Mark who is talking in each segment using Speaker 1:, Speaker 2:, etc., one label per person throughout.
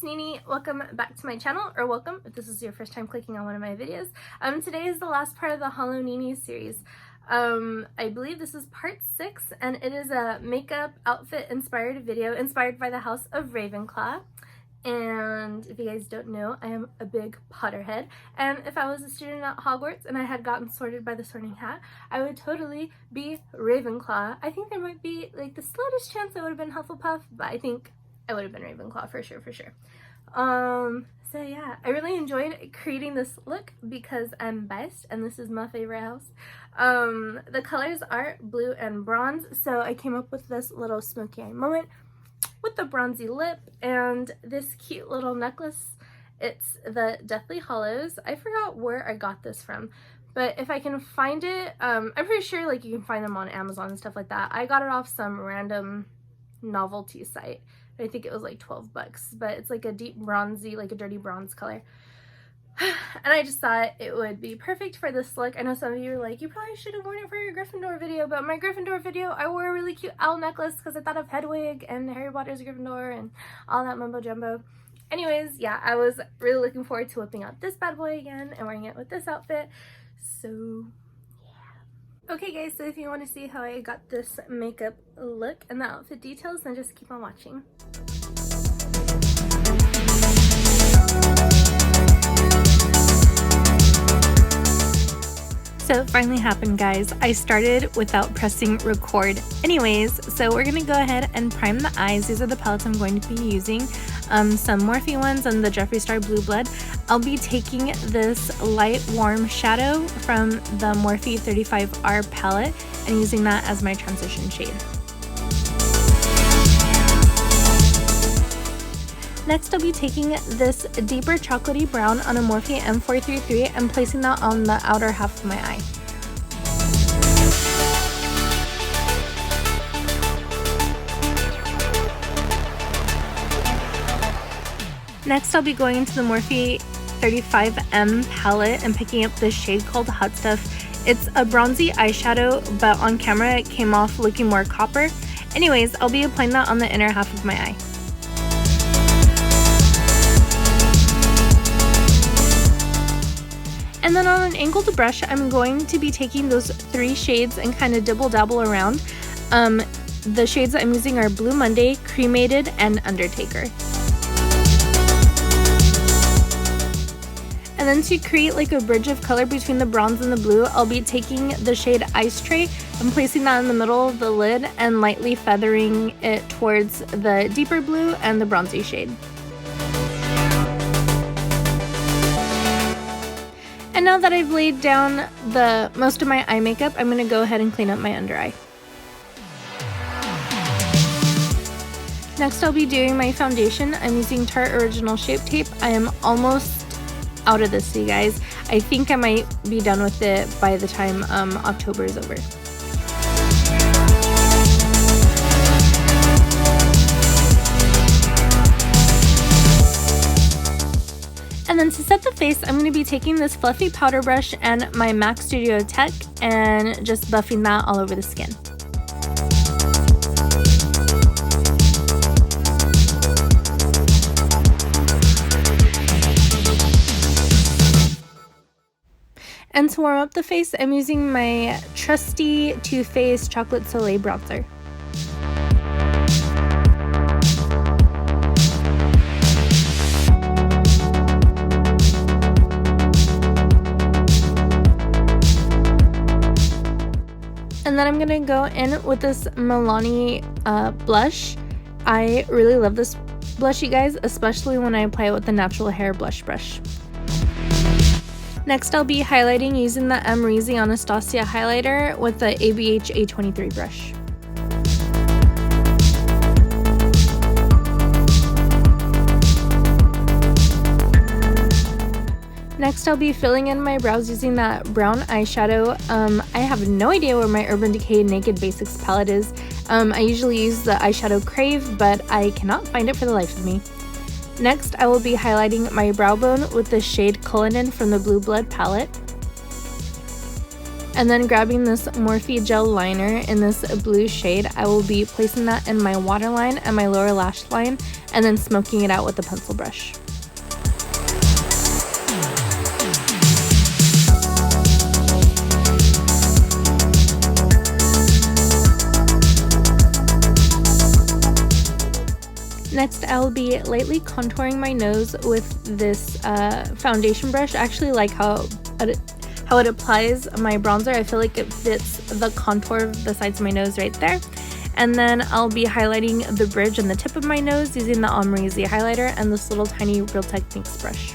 Speaker 1: Nini. Welcome back to my channel, or welcome if this is your first time clicking on one of my videos. Today is the last part of the Hallownini series. I believe this is part 6, and it is a makeup outfit inspired video inspired by the house of Ravenclaw. And if you guys don't know, I am a big Potterhead, and if I was a student at Hogwarts and I had gotten sorted by the Sorting Hat, I would totally be Ravenclaw. I think there might be like the slightest chance I would have been Hufflepuff, but I think I would have been Ravenclaw for sure. So yeah, I really enjoyed creating this look because I'm biased and this is my favorite house. The colors are blue and bronze, so I came up with this little smoky eye moment with the bronzy lip and this cute little necklace. It's the Deathly Hallows. I forgot where I got this from, but if I can find it, I'm pretty sure like you can find them on Amazon and stuff like that. I got it off some random novelty site. I think it was like 12 bucks, but it's like a deep bronzy, like a dirty bronze color. And I just thought it would be perfect for this look. I know some of you are like, you probably should have worn it for your Gryffindor video, but my Gryffindor video, I wore a really cute owl necklace because I thought of Hedwig and Harry Potter's Gryffindor and all that mumbo jumbo. Anyways, yeah, I was really looking forward to whipping out this bad boy again and wearing it with this outfit. So yeah. Okay guys, so if you want to see how I got this makeup look and the outfit details, then just keep on watching. So it finally happened, guys. I started without pressing record anyways, so we're gonna go ahead and prime the eyes. These are the palettes I'm going to be using. Some Morphe ones and the Jeffree Star Blue Blood. I'll be taking this light warm shadow from the Morphe 35R palette and using that as my transition shade. Next, I'll be taking this deeper chocolatey brown on a Morphe M433 and placing that on the outer half of my eye. Next, I'll be going into the Morphe 35M palette and picking up this shade called Hot Stuff. It's a bronzy eyeshadow, but on camera it came off looking more copper. Anyways, I'll be applying that on the inner half of my eye. And then on an angled brush, I'm going to be taking those 3 shades and kind of dibble dabble around. The shades that I'm using are Blue Monday, Cremated, and Undertaker. And then to create like a bridge of color between the bronze and the blue, I'll be taking the shade Ice Tray and placing that in the middle of the lid and lightly feathering it towards the deeper blue and the bronzy shade. And now that I've laid down the most of my eye makeup, I'm going to go ahead and clean up my under eye. Next, I'll be doing my foundation. I'm using Tarte Original Shape Tape. I am almost out of this, you guys. I think I might be done with it by the time October is over. And then to set the face, I'm going to be taking this fluffy powder brush and my MAC Studio Tech and just buffing that all over the skin. And to warm up the face, I'm using my trusty Too Faced Chocolate Soleil bronzer. And then I'm going to go in with this Milani blush. I really love this blush, you guys, especially when I apply it with the natural hair blush brush. Next, I'll be highlighting using the Reezy Anastasia highlighter with the ABH A23 brush. Next, I'll be filling in my brows using that brown eyeshadow. I have no idea where my Urban Decay Naked Basics palette is. I usually use the eyeshadow Crave, but I cannot find it for the life of me. Next, I will be highlighting my brow bone with the shade Cullinan from the Blue Blood palette. And then grabbing this Morphe gel liner in this blue shade, I will be placing that in my waterline and my lower lash line and then smoking it out with a pencil brush. Next, I'll be lightly contouring my nose with this foundation brush. I actually like how it applies my bronzer. I feel like it fits the contour of the sides of my nose right there. And then I'll be highlighting the bridge and the tip of my nose using the Omri Z highlighter and this little tiny Real Techniques brush.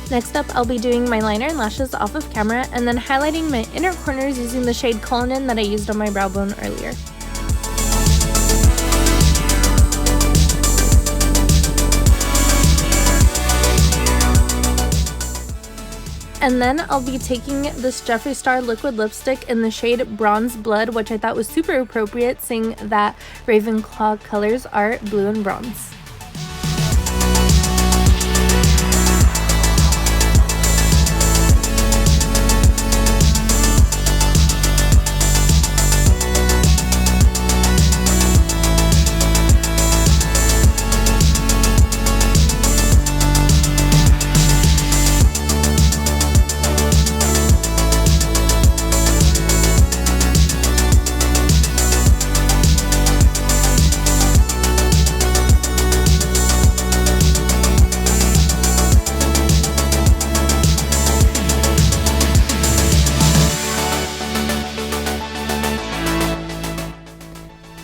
Speaker 1: Next up, I'll be doing my liner and lashes off of camera and then highlighting my inner corners using the shade Cullinan that I used on my brow bone earlier. And then I'll be taking this Jeffree Star liquid lipstick in the shade Bronze Blood, which I thought was super appropriate seeing that Ravenclaw colors are blue and bronze.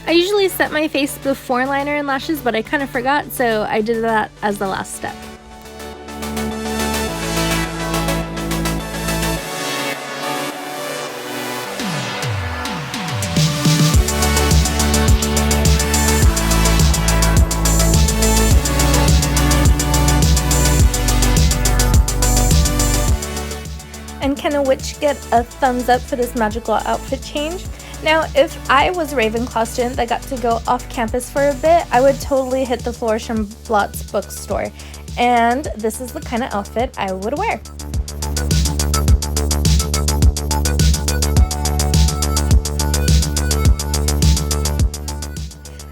Speaker 1: I usually set my face before liner and lashes, but I kind of forgot, so I did that as the last step. And can a witch get a thumbs up for this magical outfit change? Now, if I was a Ravenclaw student that got to go off campus for a bit, I would totally hit the Flourish and Blots bookstore. And this is the kind of outfit I would wear.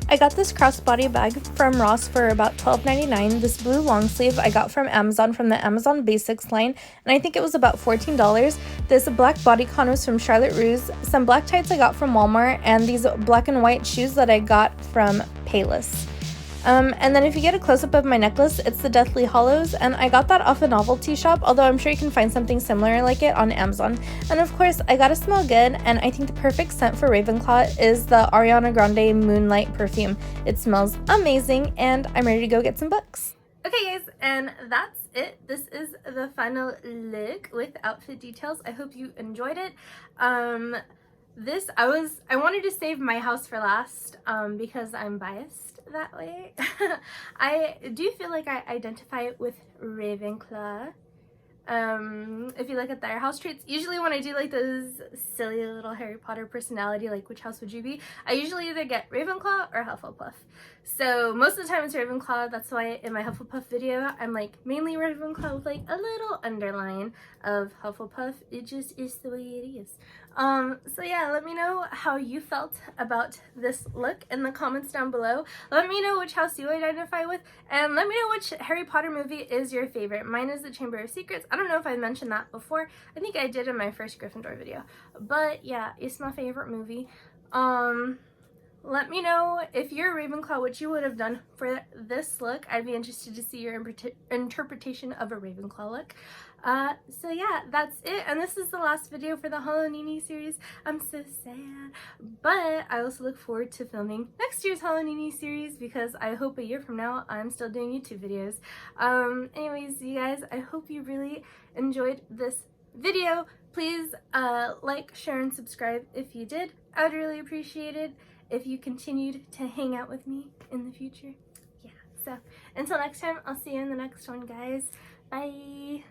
Speaker 1: I got this crossbody bag from Ross for about $12.99. This blue long sleeve I got from Amazon from the Amazon Basics line, and I think it was about $14. This black bodycon was from Charlotte Russe. Some black tights I got from Walmart, and these black and white shoes that I got from Payless. And then if you get a close-up of my necklace, it's the Deathly Hallows, and I got that off a novelty shop, although I'm sure you can find something similar like it on Amazon. And of course, I gotta smell good, and I think the perfect scent for Ravenclaw is the Ariana Grande Moonlight perfume. It smells amazing, and I'm ready to go get some books. Okay guys, and that's it. This is the final look with outfit details. I hope you enjoyed it. I wanted to save my house for last because I'm biased that way. I do feel like I identify with Ravenclaw. If you look at their house traits, usually when I do like those silly little Harry Potter personality, like which house would you be, I usually either get Ravenclaw or Hufflepuff. So most of the time it's Ravenclaw. That's why in my Hufflepuff video I'm like mainly Ravenclaw with like a little underline of Hufflepuff. It just is the way it is. So yeah, let me know how you felt about this look in the comments down below. Let me know which house you identify with, and let me know which Harry Potter movie is your favorite. Mine is The Chamber of Secrets. I don't know if I mentioned that before. I think I did in my first Gryffindor video, but yeah, it's my favorite movie. Let me know if you're a Ravenclaw what you would have done for this look. I'd be interested to see your interpretation of a Ravenclaw look. So yeah, that's it, and this is the last video for the Hallownini series. I'm so sad, but I also look forward to filming next year's Hallownini series because I hope a year from now I'm still doing YouTube videos. Anyways, you guys, I hope you really enjoyed this video. Please like, share, and subscribe if you did. I would really appreciate it if you continued to hang out with me in the future. Yeah, so until next time, I'll see you in the next one, guys. Bye!